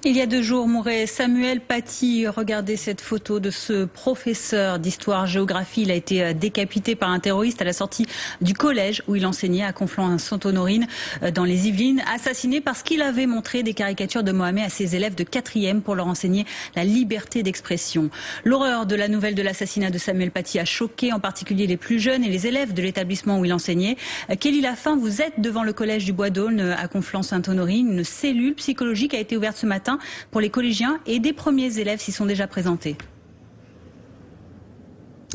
Il y a 2 jours mourait Samuel Paty. Regardez cette photo de ce professeur d'histoire-géographie. Il a été décapité par un terroriste à la sortie du collège où il enseignait à Conflans-Sainte-Honorine dans les Yvelines. Assassiné parce qu'il avait montré des caricatures de Mohamed à ses élèves de 4e pour leur enseigner la liberté d'expression. L'horreur de la nouvelle de l'assassinat de Samuel Paty a choqué en particulier les plus jeunes et les élèves de l'établissement où il enseignait. Kelly Lafin, vous êtes devant le collège du Bois d'Aulne à Conflans-Sainte-Honorine. Une cellule psychologique a été ouverte ce matin pour les collégiens et des premiers élèves s'y sont déjà présentés.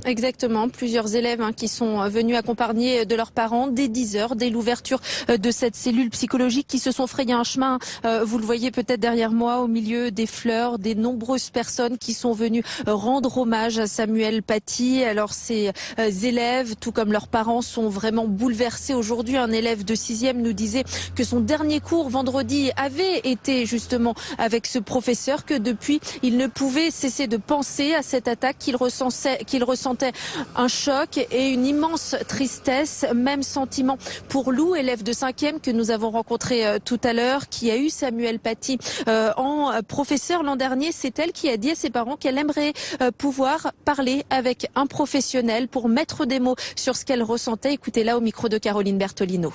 Exactement, plusieurs élèves qui sont venus accompagnés de leurs parents dès 10h, dès l'ouverture de cette cellule psychologique qui se sont frayés un chemin, vous le voyez peut-être derrière moi, au milieu des fleurs, des nombreuses personnes qui sont venues rendre hommage à Samuel Paty. Alors ces élèves, tout comme leurs parents, sont vraiment bouleversés aujourd'hui. Un élève de 6e nous disait que son dernier cours vendredi avait été justement avec ce professeur, que depuis il ne pouvait cesser de penser à cette attaque, qu'il ressentait un choc et une immense tristesse. Même sentiment pour Lou, élève de 5e que nous avons rencontré tout à l'heure, qui a eu Samuel Paty en professeur l'an dernier. C'est elle qui a dit à ses parents qu'elle aimerait pouvoir parler avec un professionnel pour mettre des mots sur ce qu'elle ressentait. Écoutez-la au micro de Caroline Bertolino.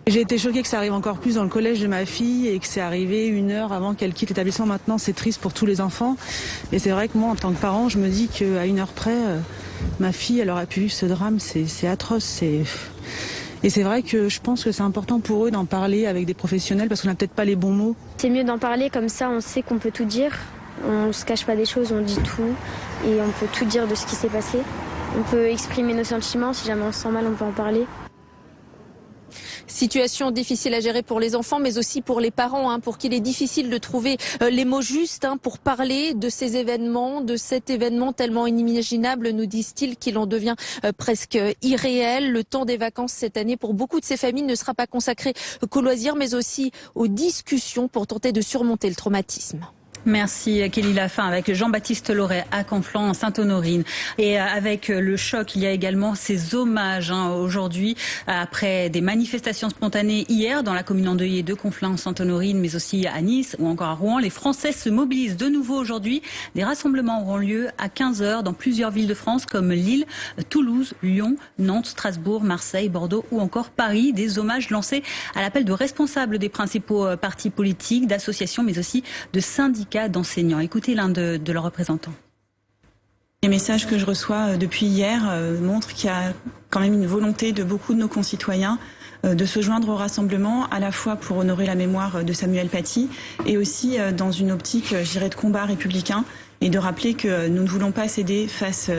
J'ai été choquée que ça arrive encore plus dans le collège de ma fille et que c'est arrivé 1 heure avant qu'elle quitte l'établissement. Maintenant, c'est triste pour tous les enfants. Et c'est vrai que moi, en tant que parent, je me dis qu'à 1 heure près, ma fille, elle aurait pu vivre ce drame. C'est atroce. Et c'est vrai que je pense que c'est important pour eux d'en parler avec des professionnels parce qu'on n'a peut-être pas les bons mots. C'est mieux d'en parler, comme ça on sait qu'on peut tout dire. On ne se cache pas des choses, on dit tout. Et on peut tout dire de ce qui s'est passé. On peut exprimer nos sentiments, si jamais on se sent mal, on peut en parler. Situation difficile à gérer pour les enfants, mais aussi pour les parents, pour qui il est difficile de trouver les mots justes pour parler de ces événements, de cet événement tellement inimaginable, nous disent-ils, qu'il en devient presque irréel. Le temps des vacances cette année, pour beaucoup de ces familles, ne sera pas consacré qu'aux loisirs, mais aussi aux discussions pour tenter de surmonter le traumatisme. Merci Kelly Lafin avec Jean-Baptiste Loret à Conflans-Sainte-Honorine. Et avec le choc, il y a également ces hommages aujourd'hui après des manifestations spontanées hier dans la commune endeuillée de Conflans-Sainte-Honorine, mais aussi à Nice ou encore à Rouen. Les Français se mobilisent de nouveau aujourd'hui. Des rassemblements auront lieu à 15h dans plusieurs villes de France comme Lille, Toulouse, Lyon, Nantes, Strasbourg, Marseille, Bordeaux ou encore Paris. Des hommages lancés à l'appel de responsables des principaux partis politiques, d'associations, mais aussi de syndicats d'enseignants. Écoutez l'un de leurs représentants. Les messages que je reçois depuis hier montrent qu'il y a quand même une volonté de beaucoup de nos concitoyens de se joindre au rassemblement, à la fois pour honorer la mémoire de Samuel Paty et aussi dans une optique, je dirais, de combat républicain et de rappeler que nous ne voulons pas céder face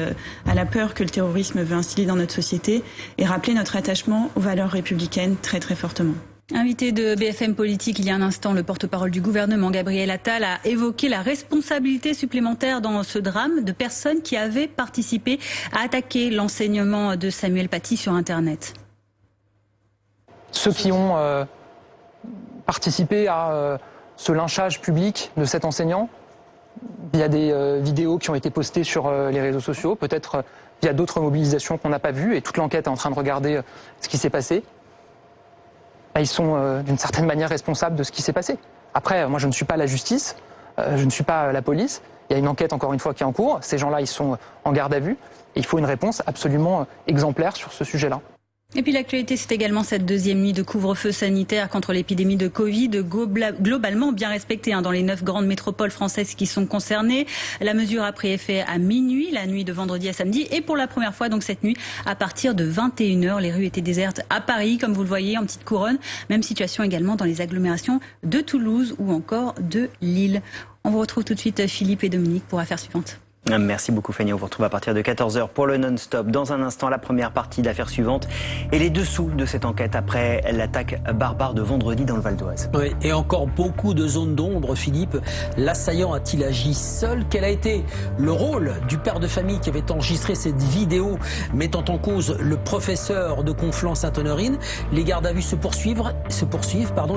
à la peur que le terrorisme veut instiller dans notre société et rappeler notre attachement aux valeurs républicaines très très fortement. Invité de BFM Politique il y a un instant, le porte-parole du gouvernement, Gabriel Attal, a évoqué la responsabilité supplémentaire dans ce drame de personnes qui avaient participé à attaquer l'enseignement de Samuel Paty sur Internet. Ceux qui ont participé à ce lynchage public de cet enseignant, via des vidéos qui ont été postées sur les réseaux sociaux, peut-être via d'autres mobilisations qu'on n'a pas vues, et toute l'enquête est en train de regarder ce qui s'est passé. Ils sont d'une certaine manière responsables de ce qui s'est passé. Après, moi je ne suis pas la justice, je ne suis pas la police. Il y a une enquête encore une fois qui est en cours. Ces gens-là, ils sont en garde à vue. Et il faut une réponse absolument exemplaire sur ce sujet-là. Et puis l'actualité, c'est également cette 2e nuit de couvre-feu sanitaire contre l'épidémie de Covid, globalement bien respectée dans les 9 grandes métropoles françaises qui sont concernées. La mesure a pris effet à minuit, la nuit de vendredi à samedi, et pour la première fois donc cette nuit, à partir de 21h, les rues étaient désertes à Paris, comme vous le voyez, en petite couronne. Même situation également dans les agglomérations de Toulouse ou encore de Lille. On vous retrouve tout de suite Philippe et Dominique pour Affaires suivantes. Merci beaucoup Fanny, on vous retrouve à partir de 14h pour le non-stop. Dans un instant, la première partie d'Affaires suivantes et les dessous de cette enquête après l'attaque barbare de vendredi dans le Val d'Oise. Oui, et encore beaucoup de zones d'ombre, Philippe. L'assaillant a-t-il agi seul? Quel a été le rôle du père de famille qui avait enregistré cette vidéo mettant en cause le professeur de Conflans-Sainte-Honorine? Les gardes à vue se poursuivent,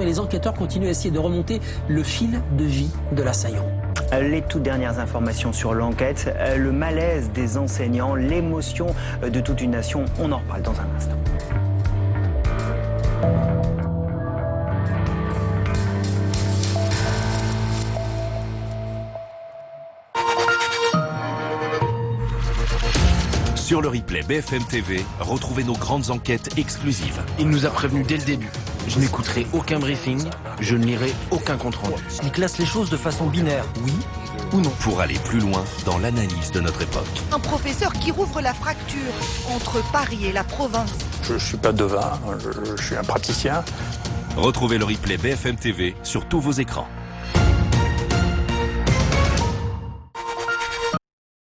et les enquêteurs continuent à essayer de remonter le fil de vie de l'assaillant. Les toutes dernières informations sur l'enquête, le malaise des enseignants, l'émotion de toute une nation, on en reparle dans un instant. Sur le replay BFM TV, retrouvez nos grandes enquêtes exclusives. Il nous a prévenus dès le début. Je n'écouterai aucun briefing, je ne lirai aucun compte-rendu. Il classe les choses de façon binaire, oui ou non. Pour aller plus loin dans l'analyse de notre époque. Un professeur qui rouvre la fracture entre Paris et la province. Je ne suis pas devin, je suis un praticien. Retrouvez le replay BFM TV sur tous vos écrans.